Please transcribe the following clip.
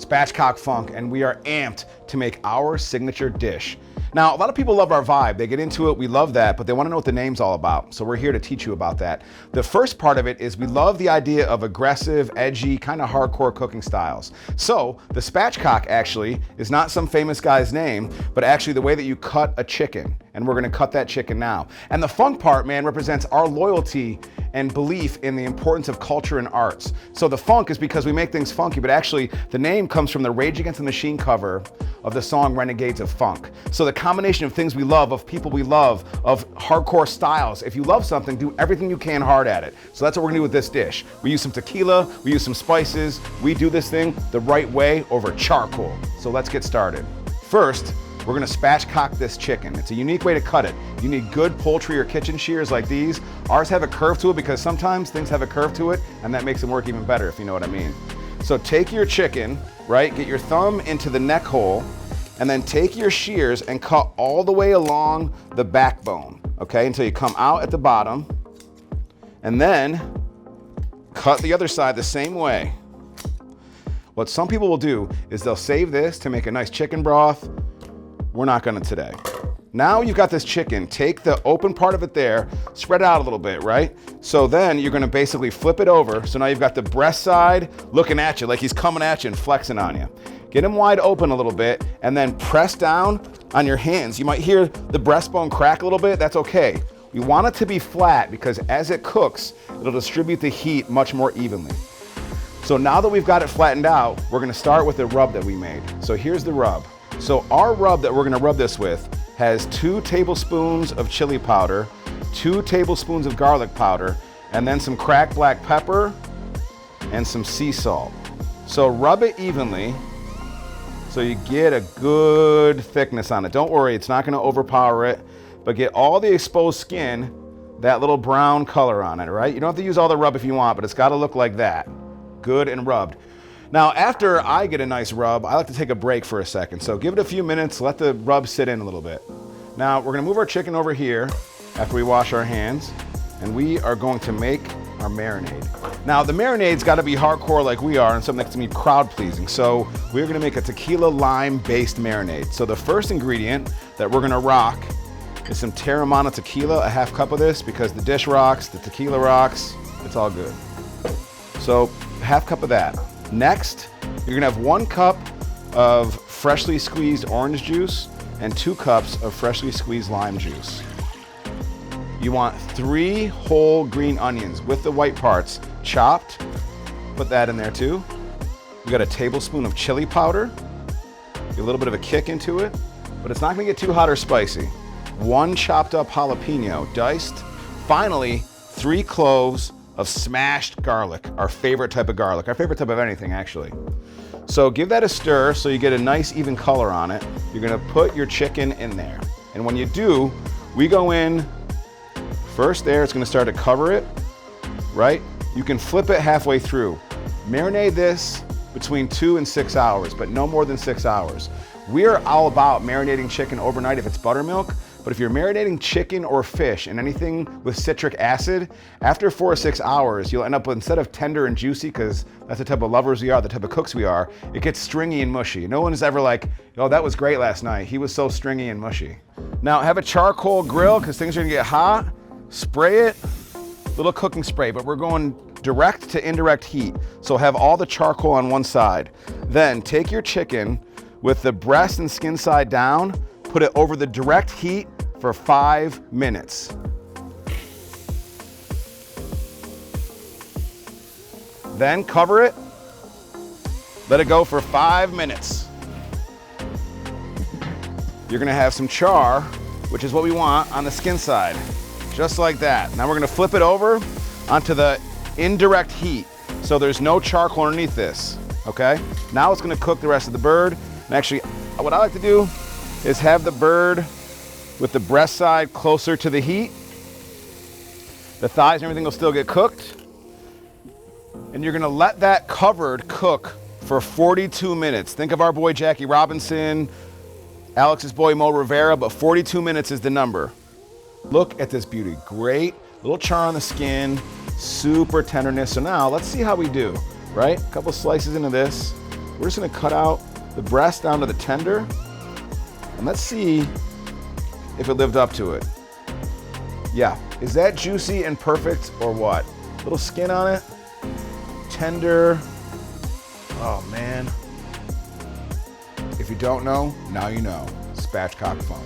Spatchcock Funk, and we are amped to make our signature dish. Now, a lot of people love our vibe. They get into it, we love that, but they want to know what the name's all about. So we're here to teach you about that. The first part of it is we love the idea of aggressive, edgy, kind of hardcore cooking styles. So the spatchcock actually is not some famous guy's name, but actually the way that you cut a chicken. And we're gonna cut that chicken now. And the funk part, man, represents our loyalty and belief in the importance of culture and arts. So the funk is because we make things funky, but actually the name comes from the Rage Against the Machine cover of the song Renegades of Funk. So the combination of things we love, of people we love, of hardcore styles. If you love something, do everything you can hard at it. So that's what we're gonna do with this dish. We use some tequila, we use some spices. We do this thing the right way over charcoal. So let's get started. First, we're gonna spatchcock this chicken. It's a unique way to cut it. You need good poultry or kitchen shears like these. Ours have a curve to it because sometimes things have a curve to it, and that makes them work even better, if you know what I mean. So take your chicken, right? Get your thumb into the neck hole, and then take your shears and cut all the way along the backbone, okay? Until you come out at the bottom, and then cut the other side the same way. What some people will do is they'll save this to make a nice chicken broth. We're not gonna today. Now you've got this chicken, take the open part of it there, spread it out a little bit, right? So then you're gonna basically flip it over. So now you've got the breast side looking at you like he's coming at you and flexing on you. Get him wide open a little bit and then press down on your hands. You might hear the breastbone crack a little bit, that's okay. We want it to be flat because as it cooks, it'll distribute the heat much more evenly. So now that we've got it flattened out, we're gonna start with the rub that we made. So here's the rub. So our rub that we're gonna rub this with has 2 tablespoons of chili powder, 2 tablespoons of garlic powder, and then some cracked black pepper and some sea salt. So rub it evenly so you get a good thickness on it. Don't worry, it's not gonna overpower it, but get all the exposed skin, that little brown color on it, right? You don't have to use all the rub if you want, but it's gotta look like that, good and rubbed. Now, after I get a nice rub, I like to take a break for a second. So give it a few minutes, let the rub sit in a little bit. Now, we're gonna move our chicken over here after we wash our hands, and we are going to make our marinade. Now, the marinade's gotta be hardcore like we are and something that's gonna be crowd pleasing. So we're gonna make a tequila lime-based marinade. So the first ingredient that we're gonna rock is some Teremana tequila, a half cup of this, because the dish rocks, the tequila rocks, it's all good. So half cup of that. Next, you're gonna have 1 cup of freshly squeezed orange juice and 2 cups of freshly squeezed lime juice. You want 3 whole green onions with the white parts chopped. Put that in there too. We got a tablespoon of chili powder. Get a little bit of a kick into it, but it's not gonna get too hot or spicy. 1 chopped up jalapeno, diced. Finally, 3 cloves of smashed garlic, our favorite type of garlic, our favorite type of anything actually. So give that a stir so you get a nice even color on it. You're gonna put your chicken in there. And when you do, we go in first there, it's gonna start to cover it, right? You can flip it halfway through. Marinate this between 2 and 6 hours, but no more than 6 hours. We're all about marinating chicken overnight if it's buttermilk, but if you're marinating chicken or fish in anything with citric acid, after 4 or 6 hours, you'll end up with, instead of tender and juicy, because that's the type of lovers we are, the type of cooks we are, it gets stringy and mushy. No one is ever like, oh, that was great last night. He was so stringy and mushy. Now have a charcoal grill, because things are gonna get hot. Spray it, little cooking spray, but we're going direct to indirect heat. So have all the charcoal on one side. Then take your chicken with the breast and skin side down, put it over the direct heat for 5 minutes. Then cover it, let it go for 5 minutes. You're gonna have some char, which is what we want on the skin side, just like that. Now we're gonna flip it over onto the indirect heat, so there's no charcoal underneath this, okay? Now it's gonna cook the rest of the bird. And actually, what I like to do is have the bird with the breast side closer to the heat. The thighs and everything will still get cooked. And you're gonna let that covered cook for 42 minutes. Think of our boy Jackie Robinson, Alex's boy Mo Rivera, but 42 minutes is the number. Look at this beauty, great little char on the skin, super tenderness. So now let's see how we do, right? A couple slices into this. We're just gonna cut out the breast down to the tender, and let's see if it lived up to it. Yeah, is that juicy and perfect or what? Little skin on it, tender. Oh man. If you don't know, now you know. Spatchcock Funk.